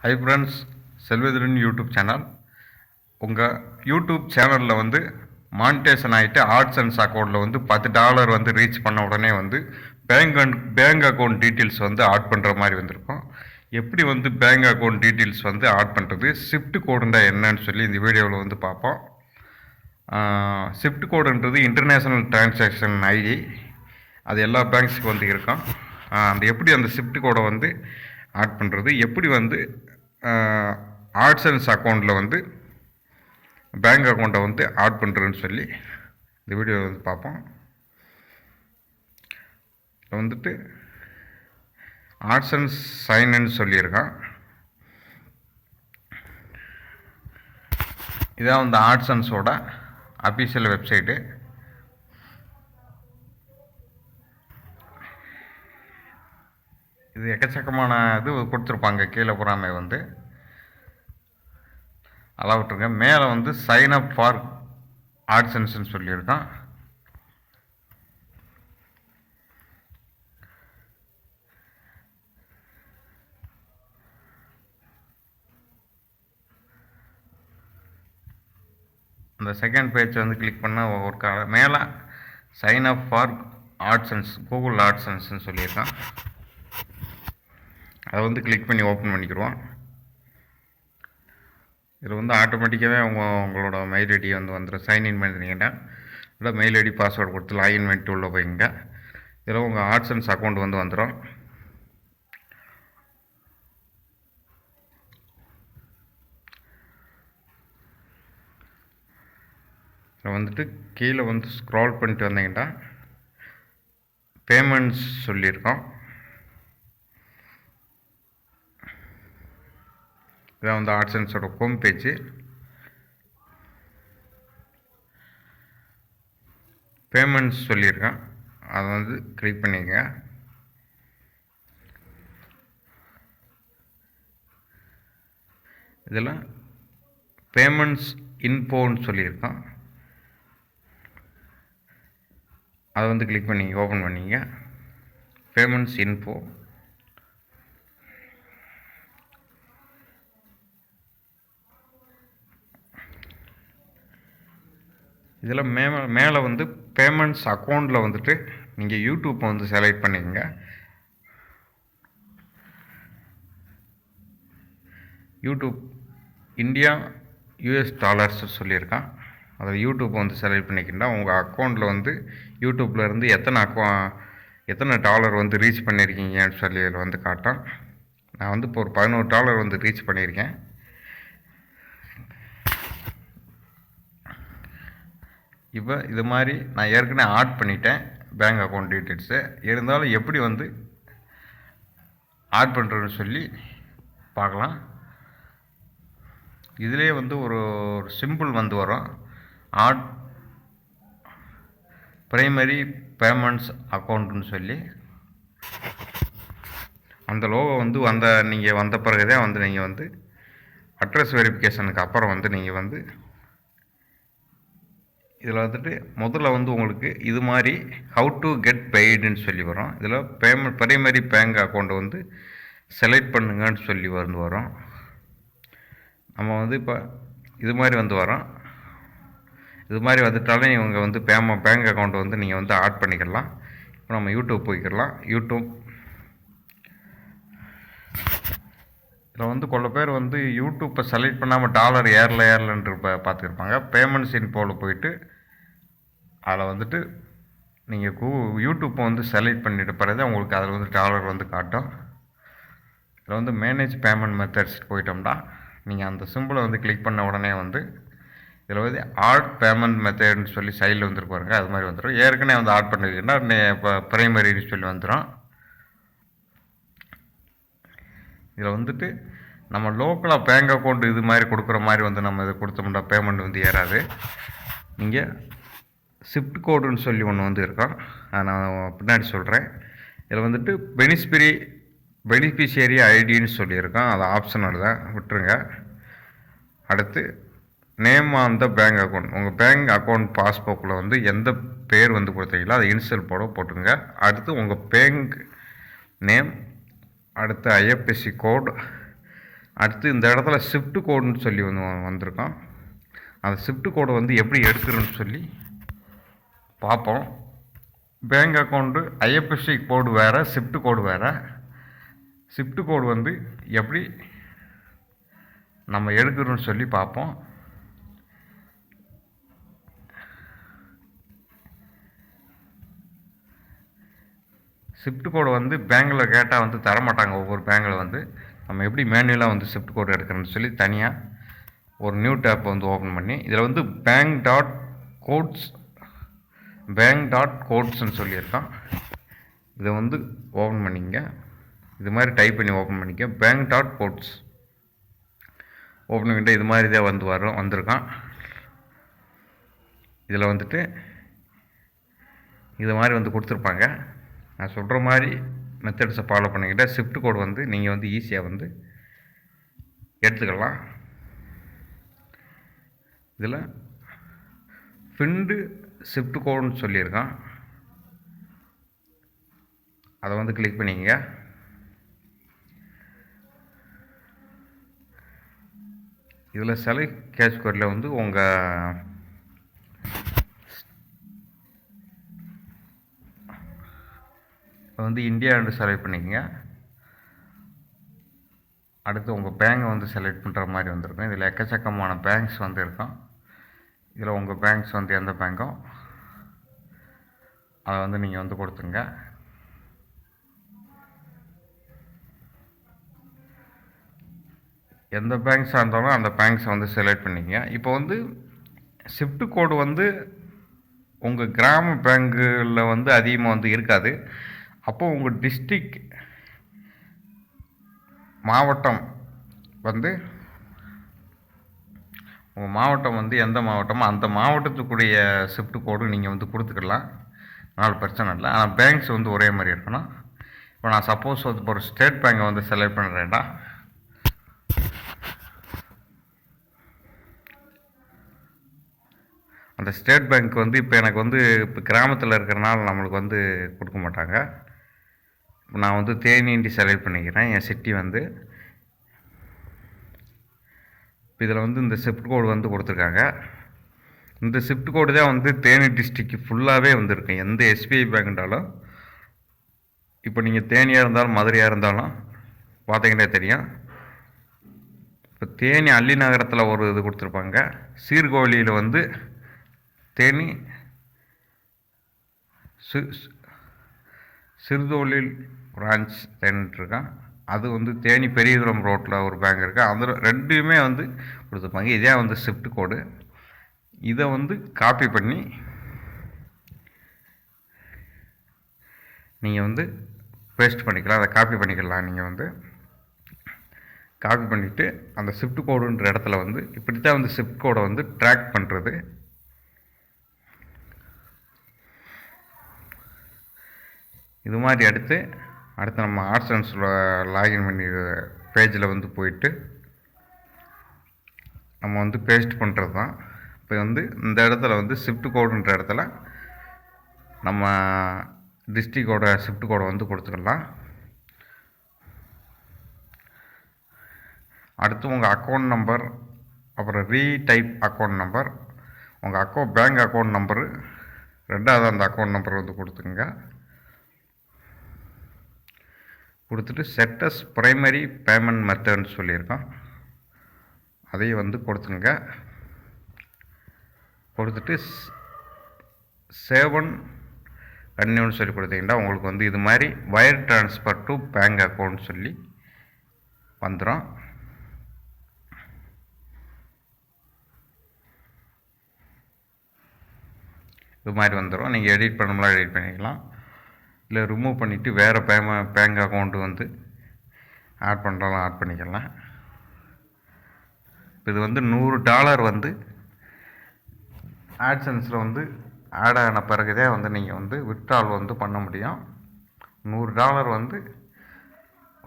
High friends, Selvathiran YouTube channel. உங்கள் YouTube சேனலில் வந்து மானிட்டேஷன் ஆகிட்டு ஆர்ட்ஸ் அண்ட்ஸ் அக்கௌண்ட்டில் வந்து $10 வந்து ரீச் பண்ண உடனே வந்து பேங்க் அக்கௌண்ட் டீட்டெயில்ஸ் வந்து ஆட் பண்ணுற மாதிரி வந்திருக்கும். எப்படி வந்து பேங்க் அக்கௌண்ட் டீட்டெயில்ஸ் வந்து ஆட் பண்ணுறது, ஷிஃப்ட் கோடுண்டா என்னன்னு சொல்லி இந்த வீடியோவில் வந்து பார்ப்போம். ஷிஃப்ட் கோடுன்றது இன்டர்நேஷ்னல் டிரான்சாக்ஷன் ஐடி. அது எல்லா பேங்க்ஸுக்கு வந்து இருக்கும். எப்படி அந்த ஷிஃப்ட் கோடை வந்து ஆட் பண்ணுறது, எப்படி வந்து ஆர்ட்ஸ் அண்ட்ஸ் அக்கௌண்ட்டில் வந்து பேங்க் அக்கௌண்ட்டை வந்து ஆட் பண்ணுறதுன்னு சொல்லி இந்த வீடியோ வந்து பார்ப்போம். இப்போ வந்துட்டு ஆர்ட்ஸ் அண்ட் சைன்னு சொல்லியிருக்கான். இதான் வந்து ஆர்ட்ஸ் அண்ட்ஸோட அஃபீஷியல் வெப்சைட்டு. இது எக்கச்சக்கமான இது கொடுத்துருப்பாங்க. கீழே புறாமை வந்து அதெல்லாம் விட்டுருங்க. மேலே வந்து சைன் அப் ஃபார் ஆர்ட்ஸ் அண்ட்ஸ்ன்னு சொல்லியிருக்கான். அந்த செகண்ட் பேஜ் வந்து கிளிக் பண்ணால் ஒர்க் ஆக மேலே sign up for AdSense, Google ஆர்ட்ஸ் அண்ட்ஸ்ன்னு சொல்லியிருக்கான். அதை வந்து கிளிக் பண்ணி ஓப்பன் பண்ணிக்கிடுவோம். இதில் வந்து ஆட்டோமேட்டிக்காகவே உங்களோட மெயில் ஐடி வந்து வந்துடும். சைன்இன் பண்ணிட்டீங்கன்னா இல்லை மெயில் ஐடி பாஸ்வேர்டு கொடுத்து லாகின் பண்ணிட்டு உள்ளே போய்ங்க. இதில் உங்கள் ஆர்ட்ஸ் அண்ட்ஸ் அக்கௌண்ட் வந்து வந்துடும். இதில் வந்துட்டு கீழே வந்து ஸ்க்ரால் பண்ணிட்டு வந்தீங்கன்னா பேமெண்ட்ஸ் சொல்லியிருக்கோம். இதான் வந்து ஆர்ட்ஸ் அண்ட்ஸோட ஹோம் பேஜ். பேமெண்ட்ஸ் சொல்லியிருக்கேன், அதை வந்து கிளிக் பண்ணிக்கங்க. இதில் பேமெண்ட்ஸ் இன்ஃபோன்னு சொல்லியிருக்கோம், அதை வந்து கிளிக் பண்ணி ஓப்பன் பண்ணிங்க. Payments info. இதில் மேலே வந்து பேமெண்ட்ஸ் அக்கௌண்ட்டில் வந்துட்டு நீங்கள் யூடியூப்பை வந்து செலக்ட் பண்ணிக்கங்க. யூடியூப் இந்தியா US$ சொல்லியிருக்கான். அதை யூடியூப்பை வந்து செலக்ட் பண்ணிக்கிட்டால் உங்கள் அக்கௌண்ட்டில் வந்து யூடியூப்பில் இருந்து எத்தனை டாலர் வந்து ரீச் பண்ணியிருக்கீங்கன்னு சொல்லி அதில் வந்து காட்டும். நான் வந்து இப்போ ஒரு $11 வந்து ரீச் பண்ணியிருக்கேன். இப்போ இது மாதிரி நான் ஏற்கனவே ஆட் பண்ணிட்டேன் பேங்க் அக்கௌண்ட் டீட்டெயில்ஸு. இருந்தாலும் எப்படி வந்து ஆட் பண்ணுறதுன்னு சொல்லி பார்க்கலாம். இதிலே வந்து ஒரு சிம்பிள் வந்து வரும், ஆட் பிரைமரி பேமெண்ட்ஸ் அக்கௌண்ட்டுன்னு சொல்லி. அந்த லோகோ வந்து நீங்கள் வந்த பிறகு தான் வந்து நீங்கள் வந்து அட்ரஸ் வெரிஃபிகேஷனுக்கு அப்புறம் வந்து நீங்கள் வந்து இதில் வந்துட்டு முதல்ல வந்து உங்களுக்கு இது மாதிரி ஹவு டு கெட் பெய்டுன்னு சொல்லி வரும். இதில் பிரைமரி பேங்க் அக்கௌண்ட்டை வந்து செலக்ட் பண்ணுங்கன்னு சொல்லி வரும். நம்ம வந்து இப்போ இது மாதிரி வந்து வரோம். இது மாதிரி வந்துட்டாலே இவங்க வந்து பேங்க் அக்கௌண்ட்டை வந்து நீங்கள் வந்து ஆட் பண்ணிக்கலாம். இப்போ நம்ம யூடியூப் போய்க்கிடலாம். யூடியூப் இதில் வந்து கொள்ள பேர் வந்து யூடியூப்பை செலக்ட் பண்ணாமல் டாலர் ஏர்லன்று பார்த்துருப்பாங்க. பேமெண்ட்ஸ் இன்ஃபோவில் போயிட்டு அதில் வந்துட்டு நீங்கள் யூடியூப்பை வந்து செலக்ட் பண்ணிட்டு பிறகு உங்களுக்கு அதில் வந்து டாலர் வந்து காட்டும். இதில் வந்து மேனேஜ் பேமெண்ட் மெத்தட்ஸ் போயிட்டோம்னா நீங்கள் அந்த சிம்பிளை வந்து கிளிக் பண்ண உடனே வந்து இதில் வந்து ஆட் பேமெண்ட் மெத்தட்னு சொல்லி சைடில் வந்துருப்பாருங்க, அது மாதிரி வந்துடும். ஏற்கனவே வந்து ஆட் பண்ணிருக்கீங்கன்னா இப்போ பிரைமரின்னு சொல்லி வந்துடும். இதில் வந்துட்டு நம்ம லோக்கலாக பேங்க் அக்கௌண்ட் இது மாதிரி கொடுக்குற மாதிரி வந்து நம்ம இதை கொடுத்தோம்னா பேமெண்ட் வந்து ஏறாது. நீங்கள் ஷிஃப்ட் கோடுன்னு சொல்லி ஒன்று வந்து இருக்கோம், அதை நான் பின்னாடி சொல்கிறேன். இதில் வந்துட்டு பெனிஃபிஷியரி ஐடின்னு சொல்லியிருக்கோம், அது ஆப்ஷனல் தான், விட்டுருங்க. அடுத்து name on the bank account, உங்கள் பேங்க் அக்கௌண்ட் பாஸ்புக்கில் வந்து எந்த பேர் வந்து கொடுத்தீங்களோ அதை இனிஷியல் போட்டுங்க. அடுத்து உங்கள் பேங்க் நேம், அடுத்து IFSC கோட், அடுத்து இந்த இடத்துல ஷிஃப்ட் கோடுன்னு சொல்லி வந்திருக்கோம். அந்த ஷிஃப்ட் கோடை வந்து எப்படி எடுக்கிறோன்னு சொல்லி பார்ப்போம். பேங்க் அக்கௌண்ட்டு ஐஎஃப்எஸ்சி கோடு வேறு, ஷிஃப்ட் கோடு வேறு. ஷிஃப்ட் கோடு வந்து எப்படி நம்ம எடுக்கிறோன்னு சொல்லி பார்ப்போம். ஷிஃப்ட் கோடு வந்து பேங்கில் கேட்டால் வந்து தரமாட்டாங்க. ஒவ்வொரு பேங்கில் வந்து நம்ம எப்படி மேனுவலாக வந்து ஷிஃப்ட் கோடு எடுக்கிறோன்னு சொல்லி தனியாக ஒரு நியூ டேப் வந்து ஓப்பன் பண்ணி இதில் வந்து பேங்க் டாட் கோட்ஸ்ன்னு சொல்லியிருக்கோம். இதை வந்து ஓப்பன் பண்ணிங்க. இது மாதிரி டைப் பண்ணி ஓப்பன் பண்ணிக்க. பேங்க் டாட் கோட்ஸ் ஓப்பன் பண்ணிட்டு இது மாதிரி தான் வந்திருக்கான். இதில் வந்துட்டு இது மாதிரி வந்து கொடுத்துருப்பாங்க. நான் சொல்கிற மாதிரி மெத்தட்ஸை ஃபாலோ பண்ணிக்கிட்டால் ஷிஃப்ட் கோடு வந்து நீங்கள் வந்து ஈஸியாக வந்து எடுத்துக்கலாம். இதில் ஃபிண்டு ஷிஃப்ட் கோடுன்னு சொல்லியிருக்கான். அதை வந்து கிளிக் பண்ணிக்கங்க. இதில் செலக்ட் கேட்டகரியில் வந்து உங்கள் வந்து இந்தியான்னு செலக்ட் பண்ணிக்கங்க. அடுத்து உங்கள் பேங்கை வந்து செலக்ட் பண்ணுற மாதிரி வந்திருக்கும். இதில் எக்கச்சக்கமான பேங்க்ஸ் வந்து இருக்கும். இதில் உங்கள் பேங்க்ஸ் வந்து எந்த பேங்கோ அதை வந்து நீங்கள் வந்து கொடுத்துங்க. எந்த பேங்க்ஸாக இருந்தாலும் அந்த பேங்க்ஸை வந்து செலக்ட் பண்ணிக்கங்க. இப்போ வந்து ஷிஃப்ட் கோடு வந்து உங்கள் கிராம பேங்கில் வந்து அதிகமாக வந்து இருக்காது. அப்போது உங்கள் டிஸ்ட்ரிக்ட் மாவட்டம் வந்து உங்கள் மாவட்டம் வந்து எந்த மாவட்டமோ அந்த மாவட்டத்துக்குரிய ஷிஃப்ட் கோடு நீங்கள் வந்து கொடுத்துக்கலாம். அதனால் பிரச்சனை இல்லை. ஆனால் பேங்க்ஸ் வந்து ஒரே மாதிரி இருக்கணும். இப்போ நான் சப்போஸ் வந்து ஒரு ஸ்டேட் பேங்கை வந்து செலக்ட் பண்ணுறேன்டா. அந்த ஸ்டேட் பேங்க் வந்து இப்போ எனக்கு வந்து இப்போ கிராமத்தில் இருக்கிறனால நம்மளுக்கு வந்து கொடுக்க மாட்டாங்க. இப்போ நான் வந்து தேனிண்டி செலக்ட் பண்ணிக்கிறேன். என் சிட்டி வந்து இப்போ இதில் வந்து இந்த ஷிஃப்ட் கோடு வந்து கொடுத்துருக்காங்க. இந்த ஷிஃப்ட் கோடு தான் வந்து தேனி டிஸ்ட்ரிக்ட் ஃபுல்லாகவே வந்துருக்கு. எந்த எஸ்பிஐ பேங்க்ன்றாலும் இப்போ நீங்கள் தேனியாக இருந்தாலும் மதுரையாக இருந்தாலும் பார்த்தீங்கன்னா தெரியும். இப்போ தேனி அள்ளி நகரத்தில் ஒரு இது கொடுத்துருப்பாங்க. சீர்கோழியில் வந்து தேனி சிறுதொழில் பிரான்ச் தேனிட்டுருக்கான். அது வந்து தேனி பெரியகுளம் ரோட்டில் ஒரு பேங்க் இருக்குது. அது ரெண்டுமே வந்து கொடுத்துருப்பாங்க. இதே வந்து ஷிஃப்ட் கோடு. இதை வந்து காப்பி பண்ணி நீங்கள் வந்து பேஸ்ட் பண்ணிக்கலாம். அதை காப்பி பண்ணிக்கலாம். நீங்கள் வந்து காப்பி பண்ணிவிட்டு அந்த ஷிஃப்ட் கோடுன்ற இடத்துல வந்து இப்படி தான் வந்து ஷிஃப்ட் கோடை வந்து ட்ராக் பண்ணுறது. இது மாதிரி அடுத்து நம்ம ஆட்சன்ஸில் லாகின் பண்ணி பேஜில் வந்து போயிட்டு நம்ம வந்து பேஸ்ட் பண்ணுறது தான். இப்போ வந்து இந்த இடத்துல வந்து ஷிஃப்ட் கோடுன்ற இடத்துல நம்ம டிஸ்ட்ரிக்டோட ஷிஃப்ட் கோடை வந்து கொடுத்துக்கலாம். அடுத்து உங்கள் அக்கௌண்ட் நம்பர், அப்புறம் ரீடைப் அக்கௌண்ட் நம்பர், உங்கள் பேங்க் அக்கௌண்ட் நம்பரு, ரெண்டாவது அந்த அக்கௌண்ட் நம்பர் வந்து கொடுத்துங்க. கொடுத்துட்டு செட்டஸ் ப்ரைமரி பேமெண்ட் மெத்தட்னு சொல்லியிருக்கோம். அதையும் வந்து கொடுத்துங்க. கொடுத்துட்டு சேவன் கன்னியூன்னு சொல்லி கொடுத்தீங்கன்னா உங்களுக்கு வந்து இது மாதிரி wire transfer to bank account சொல்லி வந்துடும். இது மாதிரி வந்துடும். நீங்கள் எடிட் பண்ணலாம், எடிட் பண்ணிக்கலாம். இல்லை ரிமூவ் பண்ணிவிட்டு வேறு பேங்க் அக்கௌண்ட்டு வந்து ஆட் பண்ணுறலாம், ஆட் பண்ணிக்கலாம். இது வந்து $100 வந்து ஆட்சன்ஸில் வந்து ஆட் ஆன பிறகுதே வந்து நீங்கள் வந்து வித்ட்ரால் வந்து பண்ண முடியும். $100 வந்து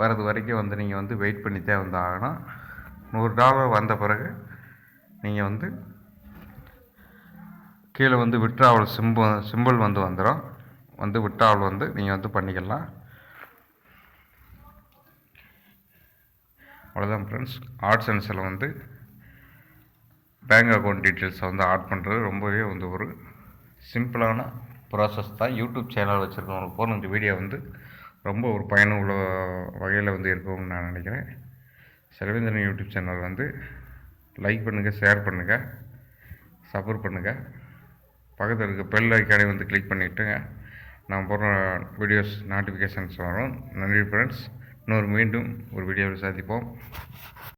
வரது வரைக்கும் வந்து நீங்கள் வந்து வெயிட் பண்ணித்தே வந்து ஆகணும். $100 வந்த பிறகு நீங்கள் வந்து கீழே வந்து வித்ட்ராவல் சிம்பிள் வந்து வந்துடும். வந்து வித்ட்ராவல் வந்து நீங்கள் வந்து பண்ணிக்கலாம். அவ்வளோதான் ஃப்ரெண்ட்ஸ். ஆட்சன்ஸில் வந்து பேங்க் அக்கௌண்ட் டீட்டெயில்ஸை வந்து ஆட் பண்ணுறது ரொம்பவே வந்து ஒரு சிம்பிளான ப்ராசஸ் தான். யூடியூப் சேனல் வச்சுருக்கவங்களுக்கு போன இந்த வீடியோ வந்து ரொம்ப ஒரு பயனுள்ள வகையில் வந்து இருக்கும்னு நான் நினைக்கிறேன். செல்வேந்திரன் யூடியூப் சேனல் வந்து லைக் பண்ணுங்கள், ஷேர் பண்ணுங்கள், சப்போர்ட் பண்ணுங்கள். பக்கத்தில் இருக்க பெல் ஐக்கானை வந்து கிளிக் பண்ணிவிட்டுங்க. நான் போடுற வீடியோஸ் நோட்டிஃபிகேஷன்ஸ் வரும். நன்றி ஃப்ரெண்ட்ஸ். மீண்டும் ஒரு வீடியோவில் சந்திப்போம்.